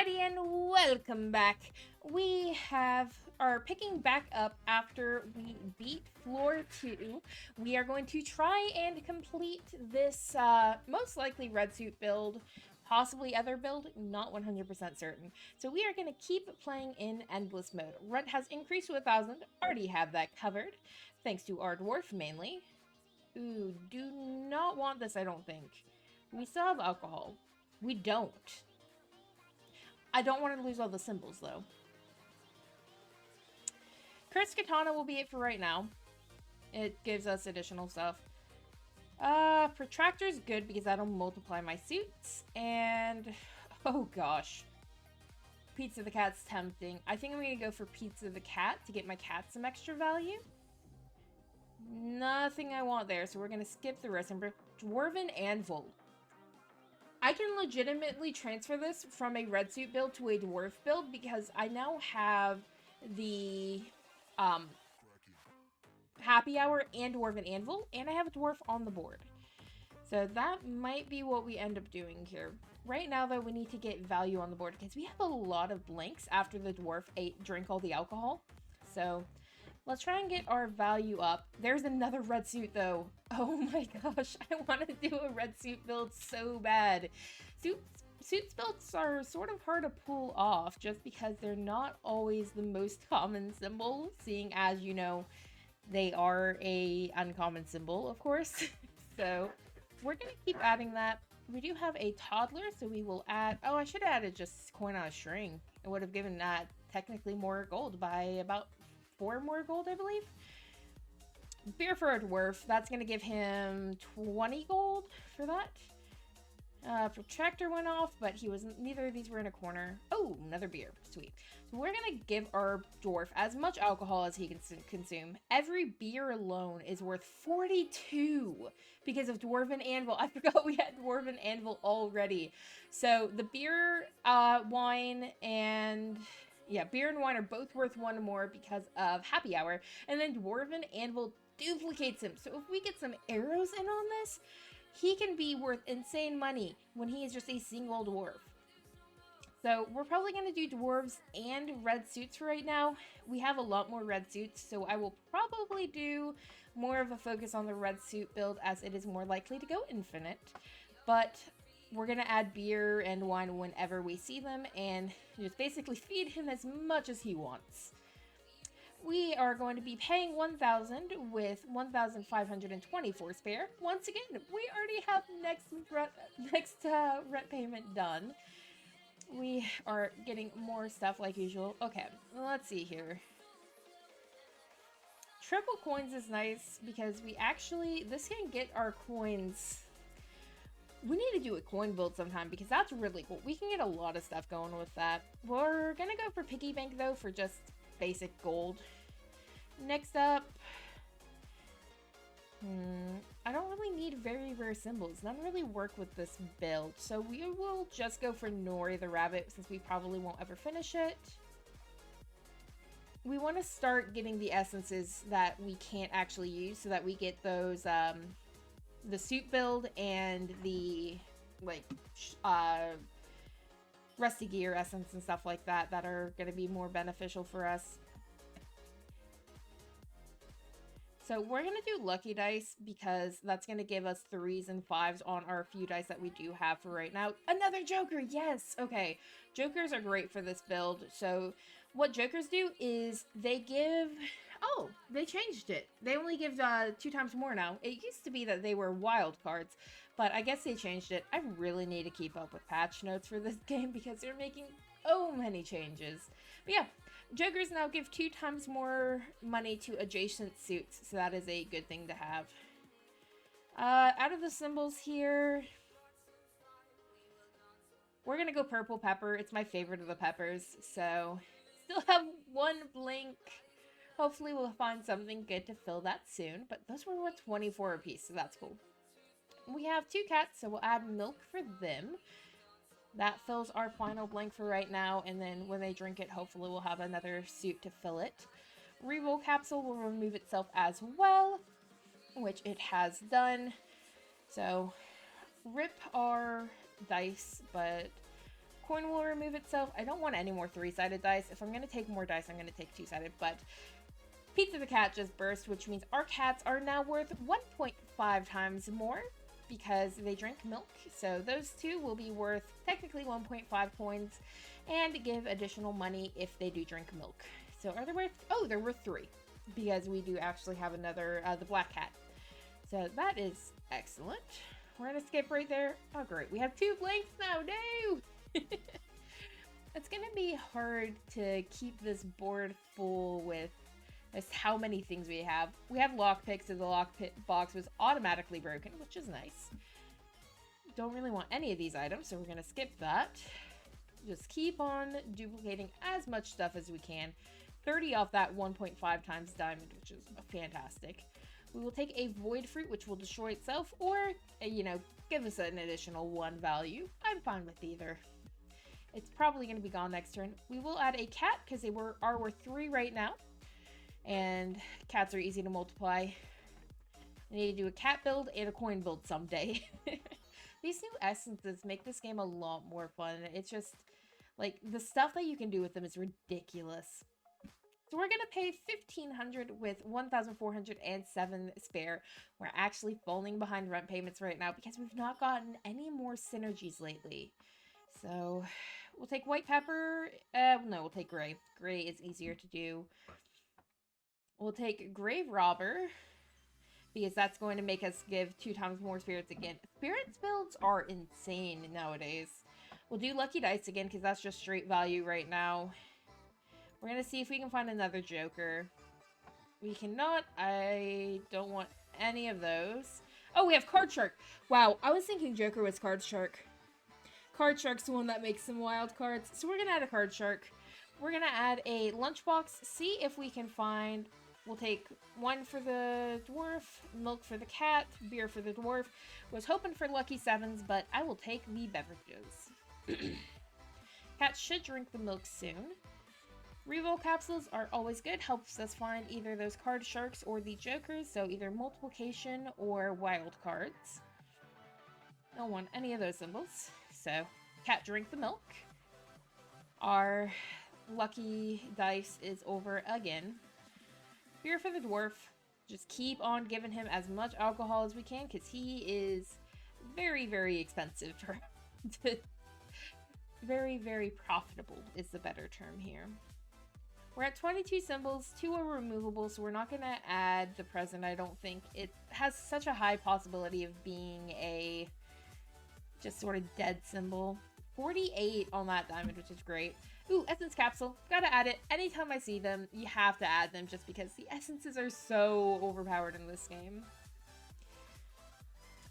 everybody, and welcome back. We are picking back up after we beat floor 2. We are going to try and complete this most likely red suit build, possibly other build, not 100% certain. So we are going to keep playing in endless mode. Rent has increased to 1,000, already have that covered, thanks to our dwarf mainly. Ooh, do not want this, I don't think. We still have alcohol. We don't. I don't want to lose all the symbols, though. Kurt's Katana will be it for right now. It gives us additional stuff. Protractor's good because that'll multiply my suits. And, oh gosh. Pizza the Cat's tempting. I think I'm going to go for Pizza the Cat to get my cat some extra value. Nothing I want there, so we're going to skip the rest. Dwarven Anvil. I can legitimately transfer this from a red suit build to a dwarf build because I now have the happy hour and dwarven anvil, and I have a dwarf on the board. So that might be what we end up doing here. Right now, though, we need to get value on the board because we have a lot of blanks after the dwarf drank all the alcohol. So let's try and get our value up. There's another red suit, though. Oh my gosh, I want to do a red suit build so bad. Suits builds are sort of hard to pull off just because they're not always the most common symbol, seeing as, you know, they are a uncommon symbol, of course. So we're going to keep adding that. We do have a toddler, so we will add... Oh, I should have added just coin on a string. It would have given that technically more gold by about 4 more gold, I believe. Beer for a dwarf, that's going to give him 20 gold for that. Protractor went off, but neither of these were in a corner. Oh, another beer. Sweet. So we're going to give our dwarf as much alcohol as he can consume. Every beer alone is worth 42 because of Dwarven Anvil. I forgot we had Dwarven Anvil already. So the beer, wine, and... Yeah, beer and wine are both worth 1 more because of happy hour. And then Dwarven Anvil duplicates him. So if we get some arrows in on this, he can be worth insane money when he is just a single dwarf. So we're probably going to do dwarves and red suits for right now. We have a lot more red suits, so I will probably do more of a focus on the red suit build as it is more likely to go infinite. But we're going to add beer and wine whenever we see them and just basically feed him as much as he wants. We are going to be paying 1,000 with 1,524 spare. Once again, we already have next rent payment done. We are getting more stuff like usual. Okay, let's see here. Triple coins is nice because this can get our coins. We need to do a coin build sometime because that's really cool. We can get a lot of stuff going with that. We're gonna go for piggy bank though for just basic gold. Next up, I don't really need very rare symbols. None really work with this build, so we will just go for Nori the rabbit since we probably won't ever finish it. We want to start getting the essences that we can't actually use so that we get those the suit build and the rusty gear essence and stuff like that are going to be more beneficial for us. So we're going to do lucky dice because that's going to give us 3s and 5s on our few dice that we do have for right now. Another joker, yes! Okay, jokers are great for this build. So what jokers do is they give... Oh, they changed it. They only give 2 times more now. It used to be that they were wild cards, but I guess they changed it. I really need to keep up with patch notes for this game because they're making so many changes. But yeah, jokers now give 2 times more money to adjacent suits, so that is a good thing to have. Out of the symbols here, we're gonna go purple pepper. It's my favorite of the peppers, so still have 1 blink. Hopefully we'll find something good to fill that soon, but those were worth 24 apiece, so that's cool. We have 2 cats, so we'll add milk for them. That fills our final blank for right now, and then when they drink it, hopefully we'll have another suit to fill it. Reroll capsule will remove itself as well, which it has done. So, rip our dice, but coin will remove itself. I don't want any more 3-sided dice. If I'm going to take more dice, I'm going to take 2-sided, but Pizza the Cat just burst, which means our cats are now worth 1.5 times more because they drink milk. So those two will be worth technically 1.5 coins and give additional money if they do drink milk. So are there worth... Oh, they're worth 3 because we do actually have another, the black cat. So that is excellent. We're going to skip right there. Oh, great. We have 2 blanks now. No! It's going to be hard to keep this board full with just how many things we have. We have lockpicks, so the lockpick box was automatically broken, which is nice. Don't really want any of these items, so we're going to skip that. Just keep on duplicating as much stuff as we can. 30 off that 1.5 times diamond, which is fantastic. We will take a void fruit, which will destroy itself, or, you know, give us an additional 1 value. I'm fine with either. It's probably going to be gone next turn. We will add a cat, because they are worth 3 right now. And cats are easy to multiply. I need to do a cat build and a coin build someday. These new essences make this game a lot more fun. It's just, like, the stuff that you can do with them is ridiculous. So we're going to pay $1,500 with 1,407 spare. We're actually falling behind rent payments right now because we've not gotten any more synergies lately. So we'll take white pepper. No, we'll take gray. Gray is easier to do. We'll take grave robber because that's going to make us give 2 times more spirits again. Spirits builds are insane nowadays. We'll do lucky dice again because that's just straight value right now. We're going to see if we can find another Joker. We cannot. I don't want any of those. Oh, we have Card Shark. Wow, I was thinking Joker was Card Shark. Card Shark's the one that makes some wild cards. So we're going to add a Card Shark. We're going to add a lunchbox. See if we can find... We'll take 1 for the dwarf, milk for the cat, beer for the dwarf. Was hoping for lucky 7s, but I will take the beverages. Cat should drink the milk soon. Reroll capsules are always good. Helps us find either those card sharks or the jokers. So either multiplication or wild cards. Don't want any of those symbols. So cat drink the milk. Our lucky dice is over again. Beer for the dwarf. Just keep on giving him as much alcohol as we can because he is very, very expensive. Very, very profitable is the better term here. We're at 22 symbols, 2 are removable, so we're not going to add the present, I don't think. It has such a high possibility of being a just sort of dead symbol. 48 on that diamond, which is great. Ooh, essence capsule. Gotta add it. Anytime I see them, you have to add them just because the essences are so overpowered in this game.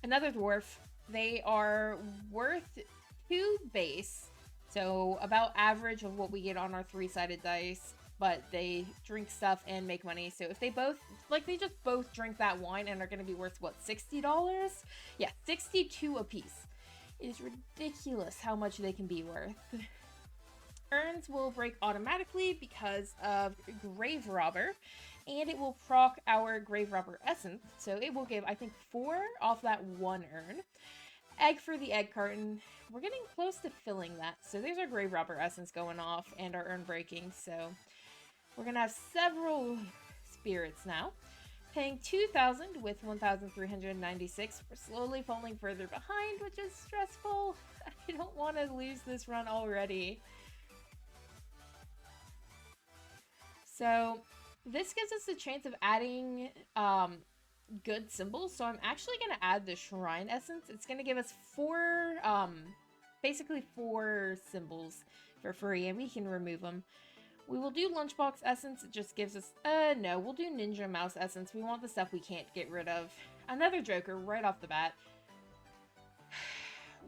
Another dwarf. They are worth 2 base, so about average of what we get on our 3-sided dice. But they drink stuff and make money. So if they both, like, they just both drink that wine and are going to be worth, what, $60? Yeah, 62 apiece. It is ridiculous how much they can be worth. Urns will break automatically because of Grave Robber. And it will proc our Grave Robber Essence. So it will give, I think, 4 off that 1 urn. Egg for the egg carton. We're getting close to filling that. So there's our Grave Robber Essence going off and our urn breaking. So... we're going to have several spirits now. Paying 2,000 with 1,396. We're slowly falling further behind, which is stressful. I don't want to lose this run already. So this gives us the chance of adding good symbols. So I'm actually going to add the Shrine Essence. It's going to give us 4, basically 4 symbols for free, and we can remove them. We will do Lunchbox Essence. It just gives us... no, we'll do Ninja Mouse Essence. We want the stuff we can't get rid of. Another Joker right off the bat.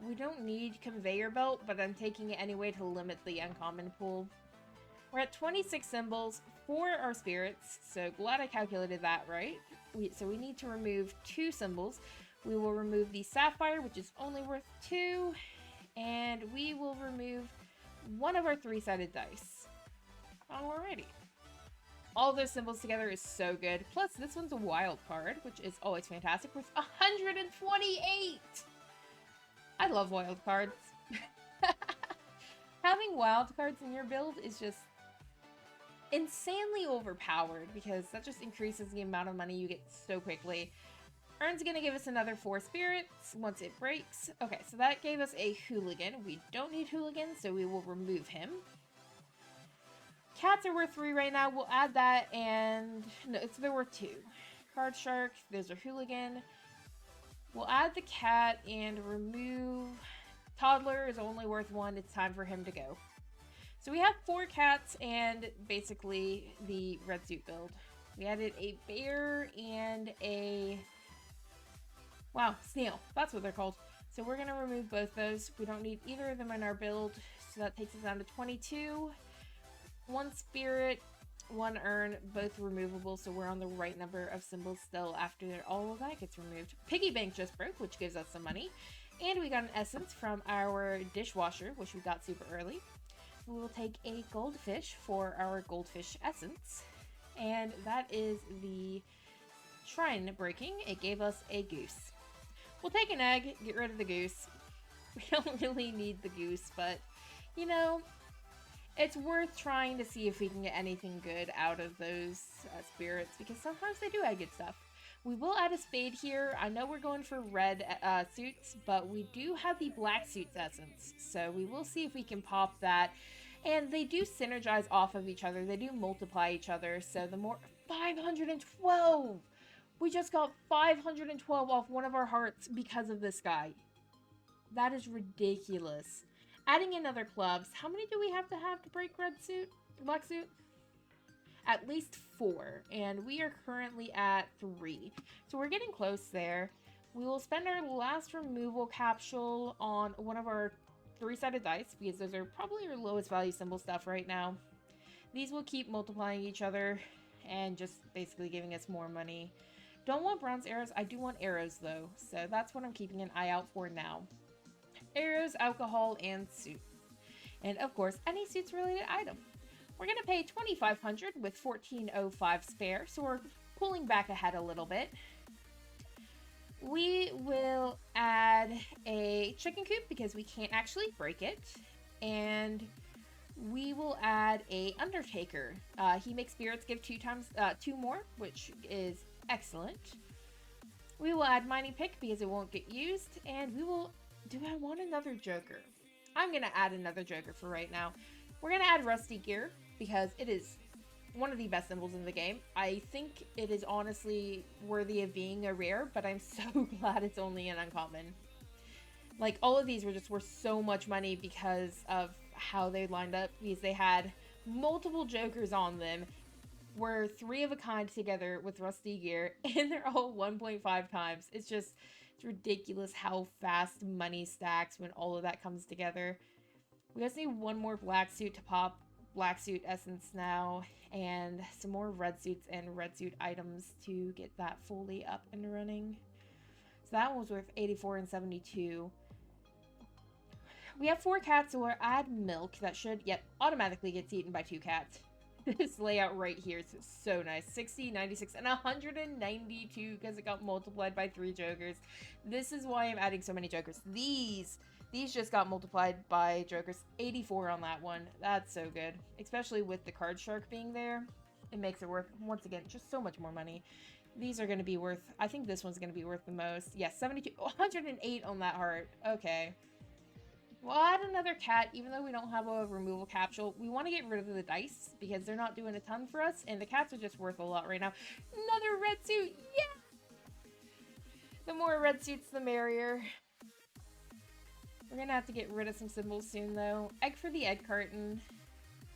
We don't need Conveyor Belt, but I'm taking it anyway to limit the uncommon pool. We're at 26 symbols. 4 are spirits, so glad I calculated that right. So we need to remove 2 symbols. We will remove the Sapphire, which is only worth 2. And we will remove 1 of our 3-sided dice. Alrighty. All those symbols together is so good. Plus, this one's a wild card, which is always fantastic, worth 128! I love wild cards. Having wild cards in your build is just insanely overpowered because that just increases the amount of money you get so quickly. Urn's gonna give us another 4 spirits once it breaks. Okay, so that gave us a hooligan. We don't need hooligan, so we will remove him. Cats are worth 3 right now. We'll add that, and no, they're worth 2. Card shark, there's a hooligan. We'll add the cat and remove... Toddler is only worth 1. It's time for him to go. So we have 4 cats and basically the red suit build. We added a bear and a... Wow, snail. That's what they're called. So we're going to remove both those. We don't need either of them in our build. So that takes us down to 22. 1 spirit, 1 urn, both removable. So we're on the right number of symbols still after all of that gets removed. Piggy bank just broke, which gives us some money. And we got an essence from our dishwasher, which we got super early. We will take a goldfish for our goldfish essence. And that is the shrine breaking. It gave us a goose. We'll take an egg, get rid of the goose. We don't really need the goose, but, you know, it's worth trying to see if we can get anything good out of those spirits, because sometimes they do add good stuff. We will add a spade here. I know we're going for red suits, but we do have the black suits essence, so we will see if we can pop that. And they do synergize off of each other. They do multiply each other, so the more... 512! We just got 512 off one of our hearts because of this guy. That is ridiculous. Adding in other clubs. How many do we have to break red suit? Black suit? At least 4. And we are currently at 3. So we're getting close there. We will spend our last removal capsule on one of our 3-sided dice, because those are probably our lowest value symbol stuff right now. These will keep multiplying each other and just basically giving us more money. Don't want bronze arrows. I do want arrows though, so that's what I'm keeping an eye out for now. Arrows, alcohol, and suit. And of course, any suits related item. We're gonna pay $2,500 with $1,405 spare, so we're pulling back ahead a little bit. We will add a chicken coop because we can't actually break it. And we will add a undertaker. He makes spirits give 2 more, which is excellent. We will add mining pick because it won't get used. And we will... Do I want another joker? I'm going to add another joker for right now. We're going to add rusty gear because it is one of the best symbols in the game. I think it is honestly worthy of being a rare, but I'm so glad it's only an uncommon. Like, all of these were just worth so much money because of how they lined up, because they had multiple jokers on them, were 3 of a kind together with rusty gear, and they're all 1.5 times. It's ridiculous how fast money stacks when all of that comes together. We just need 1 more black suit to pop black suit essence now, and some more red suits and red suit items to get that fully up and running. So that one was worth 84 and 72. We have 4 cats, so we'll add milk. That should, automatically gets eaten by 2 cats. This layout right here is so nice. 60, 96, and 192 because it got multiplied by 3 jokers. This is why I'm adding so many jokers. These just got multiplied by jokers. 84 on that one. That's so good. Especially with the card shark being there. It makes it worth, once again, just so much more money. These are going to be worth, I think this one's going to be worth the most. Yes, 72, 108 on that heart. Okay. We'll add another cat, even though we don't have a removal capsule. We want to get rid of the dice, because they're not doing a ton for us, and the cats are just worth a lot right now. Another red suit! Yeah! The more red suits, the merrier. We're gonna have to get rid of some symbols soon, though. Egg for the egg carton.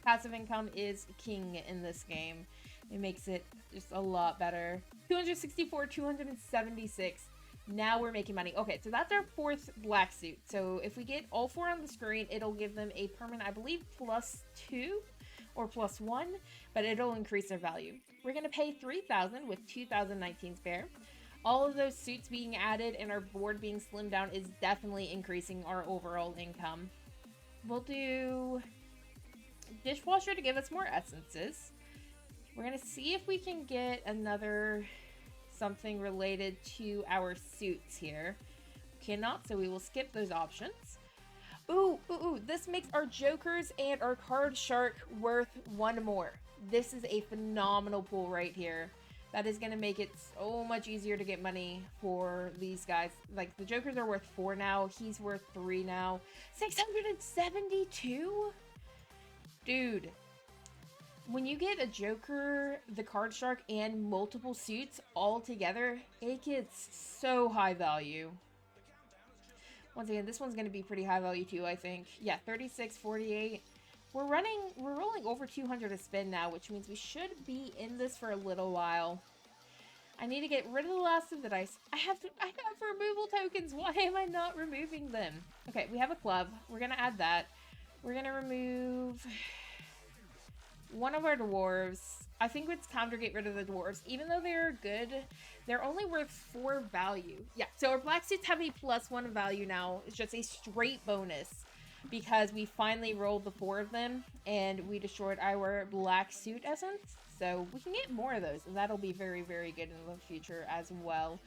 Passive income is king in this game. It makes it just a lot better. 264, 276. Now we're making money. Okay, so that's our 4th black suit. So if we get all 4 on the screen, it'll give them a permanent, I believe, +2 or +1, but it'll increase their value. We're going to pay $3,000 with 2019 spare. All of those suits being added and our board being slimmed down is definitely increasing our overall income. We'll do dishwasher to give us more essences. We're going to see if we can get another... something related to our suits here. Cannot, so we will skip those options. Ooh, ooh, ooh. This makes our jokers and our card shark worth one more. This is a phenomenal pull right here. That is going to make it so much easier to get money for these guys. Like, the jokers are worth 4 now. He's worth 3 now. 672? Dude. When you get a joker, the card shark, and multiple suits all together, it gets so high value. Once again, this one's going to be pretty high value too, I think. Yeah, 36, 48. We're rolling over 200 a spin now, which means we should be in this for a little while. I need to get rid of the last of the dice. I have removal tokens. Why am I not removing them? Okay, we have a club. We're going to add that. We're going to remove one of our dwarves. I think it's time to get rid of the dwarves. Even though they're good, they're only worth 4 value. Yeah, so our black suits have a +1 value now. It's just a straight bonus because we finally rolled the 4 of them and we destroyed our black suit essence. So we can get more of those, and that'll be very, very good in the future as well.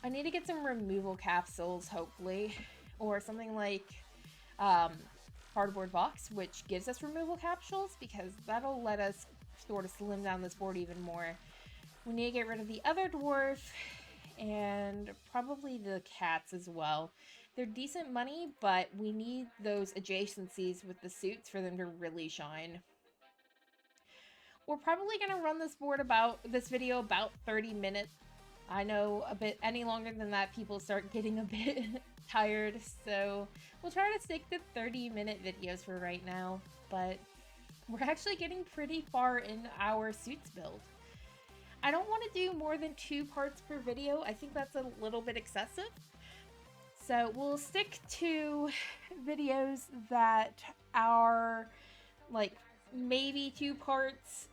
I need to get some removal capsules, hopefully, or something like cardboard box, which gives us removal capsules, because that'll let us sort of slim down this board even more. We need to get rid of the other dwarf and probably the cats as well. They're decent money, but we need those adjacencies with the suits for them to really shine. We're probably going to run this video about 30 minutes. I know a bit any longer than that people start getting a bit tired, so we'll try to stick to 30-minute videos for right now, but we're actually getting pretty far in our suits build. I don't want to do more than 2 parts per video. I think that's a little bit excessive. So we'll stick to videos that are like maybe 2 parts.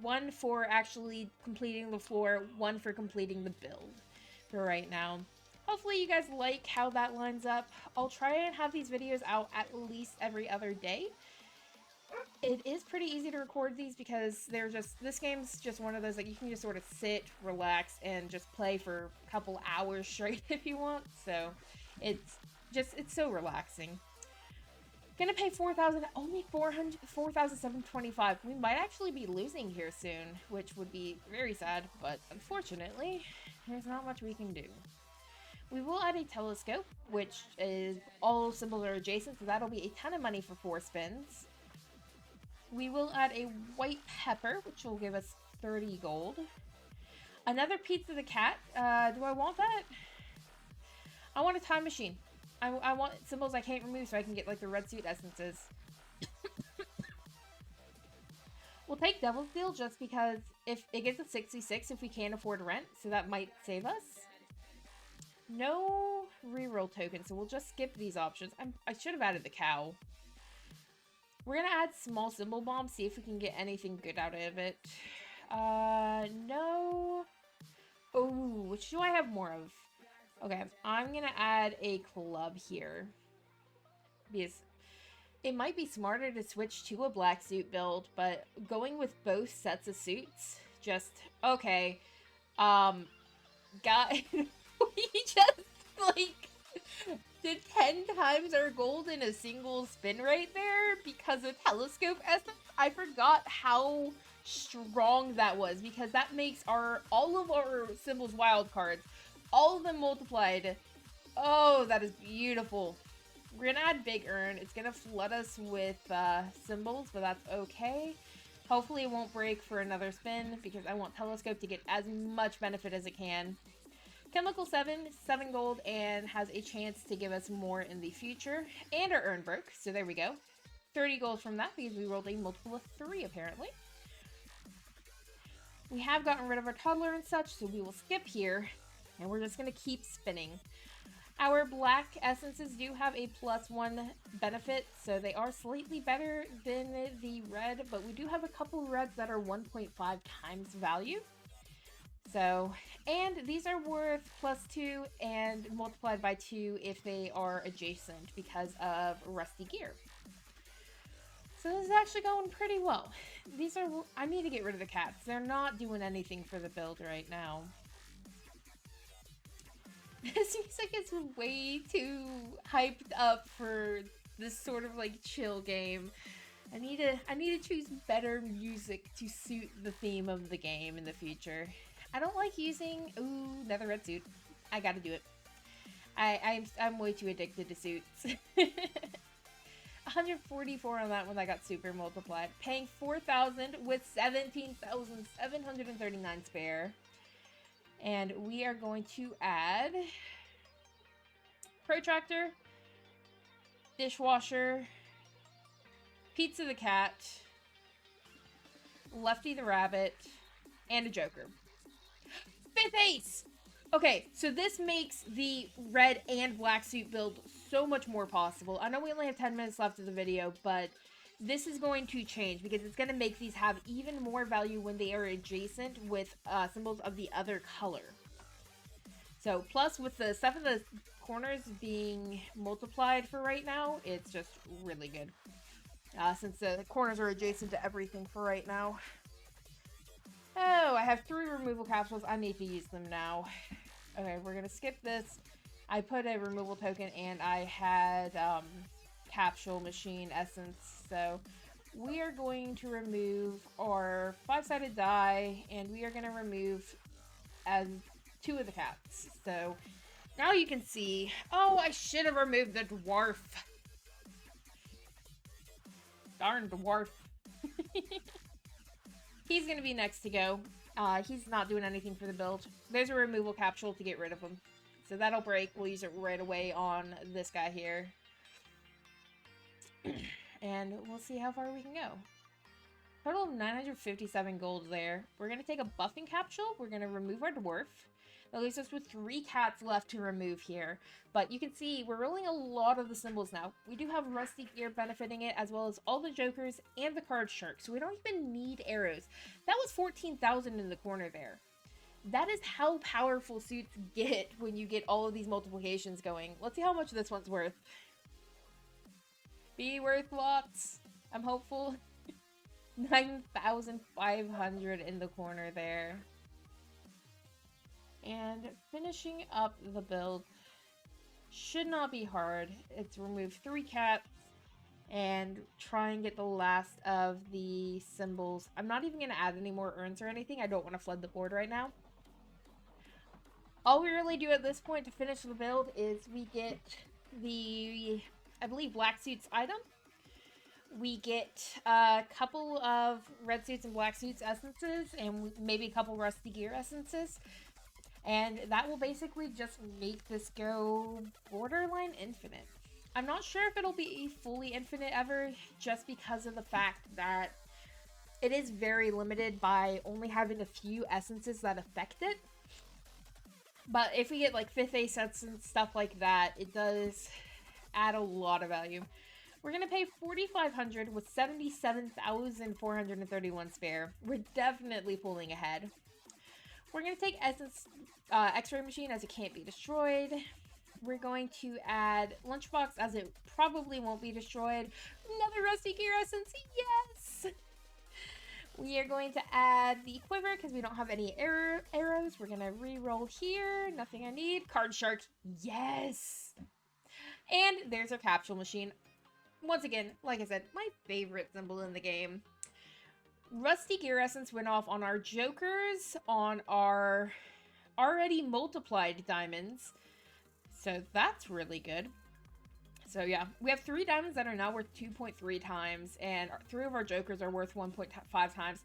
1 for actually completing the floor, 1 for completing the build for right now. Hopefully you guys like how that lines up. I'll try and have these videos out at least every other day. It is pretty easy to record these because this game's just one of those that you can just sort of sit, relax, and just play for a couple hours straight if you want. So it's so relaxing. Gonna pay 4,000, only 4,725. We might actually be losing here soon, which would be very sad, but unfortunately, there's not much we can do. We will add a telescope, which is all symbols are adjacent, so that'll be a ton of money for 4 spins. We will add a white pepper, which will give us 30 gold. Another pizza the cat. Do I want that? I want a time machine. I want symbols I can't remove so I can get like the red suit essences. We'll take Devil's Deal just because if it gets a 66 if we can't afford rent, so that might save us. No reroll token, so we'll just skip these options. I should have added the cow. We're gonna add small symbol bomb, see if we can get anything good out of it. No. Oh, which do I have more of? Okay, I'm gonna add a club here. Because it might be smarter to switch to a black suit build, but going with both sets of suits, just, okay. Guy, we just, like, did 10 times our gold in a single spin right there because of telescope essence. I forgot how strong that was, because that makes all of our symbols wild cards. All of them multiplied. Oh, that is beautiful. We're gonna add Big Urn. It's gonna flood us with symbols, but that's okay. Hopefully it won't break for another spin because I want Telescope to get as much benefit as it can. Chemical 7 gold, and has a chance to give us more in the future. And our Urn broke, so there we go. 30 gold from that because we rolled a multiple of 3 apparently. We have gotten rid of our toddler and such, so we will skip here. And we're just going to keep spinning. Our black essences do have a +1 benefit, so they are slightly better than the red, but we do have a couple reds that are 1.5 times value. So, and these are worth +2 and multiplied by 2 if they are adjacent because of rusty gear. So this is actually going pretty well. I need to get rid of the cats. They're not doing anything for the build right now. This music is way too hyped up for this sort of like chill game. I need to choose better music to suit the theme of the game in the future. I don't like using another red suit. I gotta do it. I'm way too addicted to suits. 144 on that one that got super multiplied. Paying 4,000 with 17,739 spare. And we are going to add protractor, dishwasher, Pizza the cat, Lefty the rabbit, and a joker. 5th ace! Okay, so this makes the red and black suit build so much more possible. I know we only have 10 minutes left of the video, but this is going to change because it's going to make these have even more value when they are adjacent with symbols of the other color. So, plus with the stuff in the corners being multiplied for right now, it's just really good. Since the corners are adjacent to everything for right now. Oh, I have 3 removal capsules. I need to use them now. Okay, we're going to skip this. I put a removal token and I had capsule machine essence. So we are going to remove our 5-sided die and we are going to remove 2 of the cats. So now you can see. Oh, I should have removed the dwarf. Darn dwarf. He's going to be next to go. He's not doing anything for the build. There's a removal capsule to get rid of him. So that'll break. We'll use it right away on this guy here. And we'll see how far we can go. Total of 957 gold there. We're going to take a buffing capsule. We're going to remove our dwarf. That leaves us with 3 cats left to remove here. But you can see we're rolling a lot of the symbols now. We do have Rusty Gear benefiting it, as well as all the jokers and the card shark. So we don't even need arrows. That was 14,000 in the corner there. That is how powerful suits get when you get all of these multiplications going. Let's see how much this one's worth. Be worth lots. I'm hopeful. 9,500 in the corner there. And finishing up the build should not be hard. It's remove 3 cats and try and get the last of the symbols. I'm not even going to add any more urns or anything. I don't want to flood the board right now. All we really do at this point to finish the build is we get the, I believe, black suits item. We get a couple of red suits and black suits essences and maybe a couple rusty gear essences. And that will basically just make this go borderline infinite. I'm not sure if it'll be fully infinite ever, just because of the fact that it is very limited by only having a few essences that affect it. But if we get like 5th ace sets and stuff like that, it does add a lot of value. We're going to pay 4,500 with 77,431 spare. We're definitely pulling ahead. We're going to take Essence X-Ray Machine as it can't be destroyed. We're going to add Lunchbox as it probably won't be destroyed. Another Rusty Gear Essence, yes! We are going to add the Quiver because we don't have any arrows. We're going to re-roll here. Nothing I need. Card Shark, yes! And there's our Capsule Machine. Once again, like I said, my favorite symbol in the game. Rusty Gear Essence went off on our jokers, on our already multiplied diamonds. So that's really good. So yeah, we have 3 diamonds that are now worth 2.3 times, and 3 of our jokers are worth 1.5 times.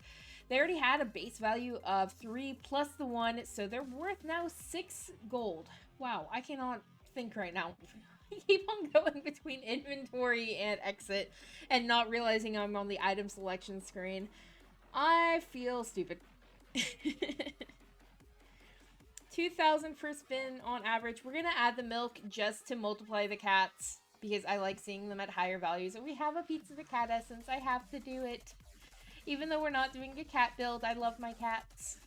They already had a base value of 3 plus the 1, so they're worth now 6 gold. Wow, I cannot think right now. I keep on going between inventory and exit and not realizing I'm on the item selection screen. I feel stupid. 2,000 per spin on average. We're going to add the milk just to multiply the cats because I like seeing them at higher values. And we have a Pizza the Cat essence. I have to do it. Even though we're not doing a cat build, I love my cats.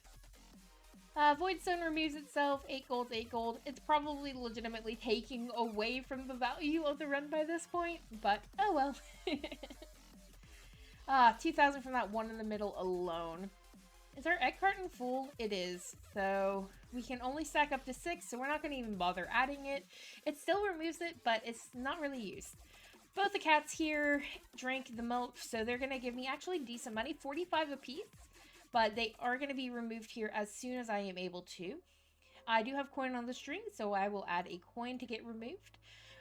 Voidstone removes itself. 8 gold, 8 gold. It's probably legitimately taking away from the value of the run by this point. But, oh well. 2,000 from that one in the middle alone. Is our egg carton full? It is. So we can only stack up to 6, so we're not going to even bother adding it. It still removes it, but it's not really used. Both the cats here drank the milk, so they're going to give me actually decent money, 45 apiece. But they are going to be removed here as soon as I am able to. I do have coin on the string, so I will add a coin to get removed.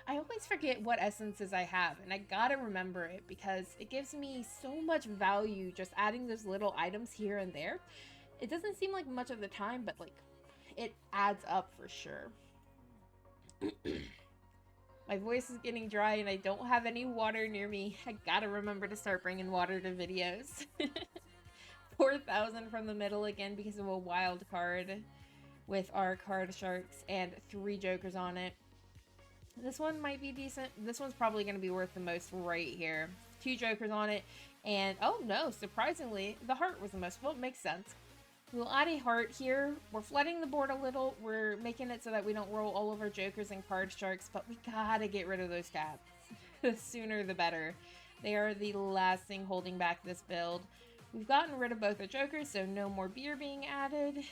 I always forget what essences I have, and I gotta remember it because it gives me so much value just adding those little items here and there. It doesn't seem like much of the time, but like it adds up for sure. My voice is getting dry and I don't have any water near me. I gotta remember to start bringing water to videos. 4,000 from the middle again because of a wild card with our card sharks and 3 jokers on it. This one might be decent. This one's probably going to be worth the most right here. 2 jokers on it. And, oh no, surprisingly, the heart was the most. Well, it makes sense. We'll add a heart here. We're flooding the board a little. We're making it so that we don't roll all of our jokers and card sharks. But we gotta get rid of those cats. The sooner the better. They are the last thing holding back this build. We've gotten rid of both our jokers, so no more beer being added.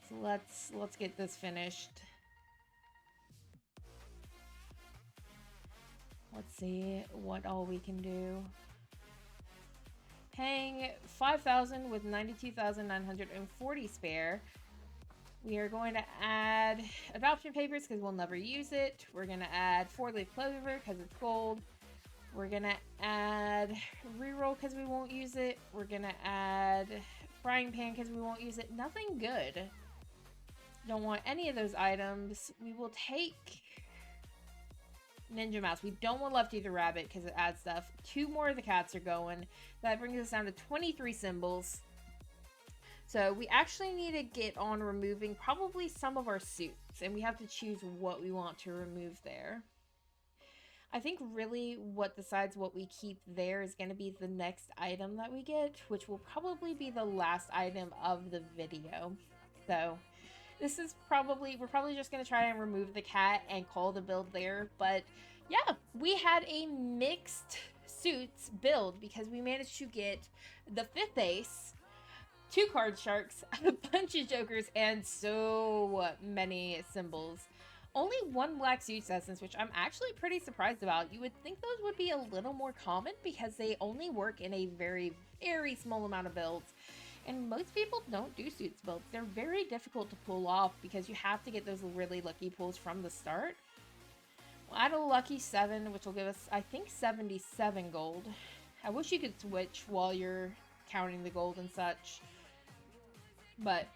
So let's get this finished. Let's see what all we can do. Paying 5,000 with 92,940 spare. We are going to add adoption papers because we'll never use it. We're going to add 4-leaf clover because it's gold. We're going to add reroll because we won't use it. We're going to add frying pan because we won't use it. Nothing good. Don't want any of those items. We will take Ninja Mouse. We don't want Lefty the Rabbit because it adds stuff. 2 more of the cats are going. That brings us down to 23 symbols. So we actually need to get on removing probably some of our suits. And we have to choose what we want to remove there. I think really what decides what we keep there is going to be the next item that we get, which will probably be the last item of the video. So this is we're probably just going to try and remove the cat and call the build there. But yeah, we had a mixed suits build because we managed to get the 5th ace, 2 card sharks, a bunch of jokers, and so many symbols. Only 1 black suits essence, which I'm actually pretty surprised about. You would think those would be a little more common because they only work in a very, very small amount of builds. And most people don't do suits builds. They're very difficult to pull off because you have to get those really lucky pulls from the start. We'll add a lucky 7, which will give us, I think, 77 gold. I wish you could switch while you're counting the gold and such. But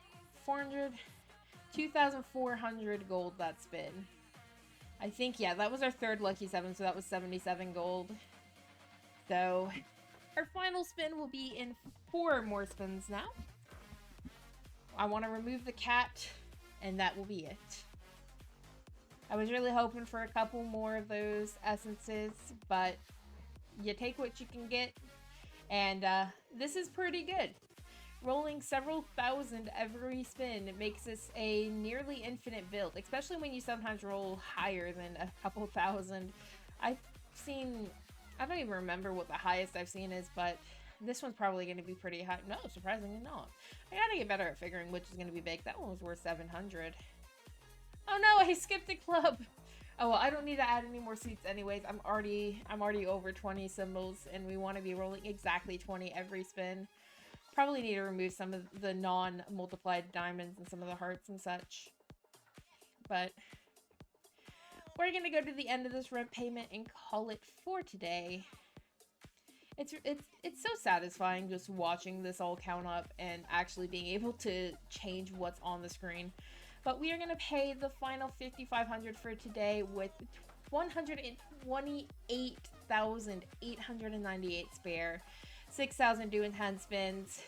400, 2,400 gold that spin. I think, yeah, that was our 3rd lucky 7, so that was 77 gold. So our final spin will be in 4 more spins now. I want to remove the cat, and that will be it. I was really hoping for a couple more of those essences, but you take what you can get, and this is pretty good. Rolling several thousand every spin makes this a nearly infinite build, especially when you sometimes roll higher than a couple thousand. I don't even remember what the highest I've seen is, but this one's probably going to be pretty high. No, surprisingly not. I gotta get better at figuring which is going to be big. That one was worth 700. Oh no, I skipped a club. Oh well, I don't need to add any more seats anyways. I'm already over 20 symbols, and we want to be rolling exactly 20 every spin. Probably need to remove some of the non-multiplied diamonds and some of the hearts and such. But we're going to go to the end of this rent payment and call it for today. It's so satisfying just watching this all count up and actually being able to change what's on the screen. But we are going to pay the final 5,500 for today with 128,898 spare. 6,000 doing 10 spins.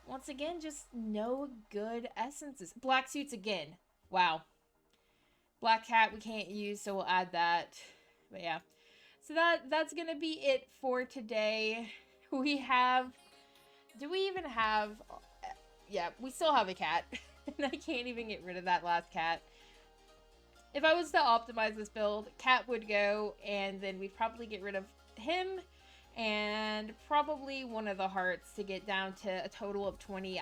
Once again, just no good essences. Black suits again. Wow. Black cat we can't use, so we'll add that. But yeah. So that's going to be it for today. We have... Do we even have... Yeah, we still have a cat. And I can't even get rid of that last cat. If I was to optimize this build, cat would go, and then we'd probably get rid of him. and probably one of the hearts to get down to a total of 20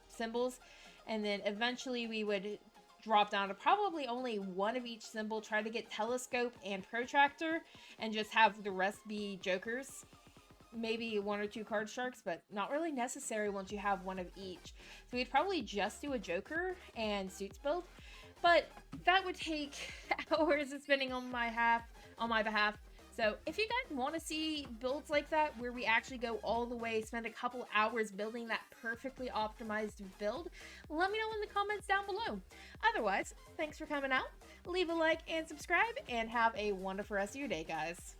symbols. And then eventually we would drop down to probably only one of each symbol, try to get telescope and protractor, and just have the rest be jokers. Maybe one or two card sharks, but not really necessary once you have one of each. So we'd probably just do a joker and suits build, but that would take hours of spending on my behalf. So if you guys want to see builds like that, where we actually go all the way, spend a couple hours building that perfectly optimized build, let me know in the comments down below. Otherwise, thanks for coming out. Leave a like and subscribe, and have a wonderful rest of your day, guys.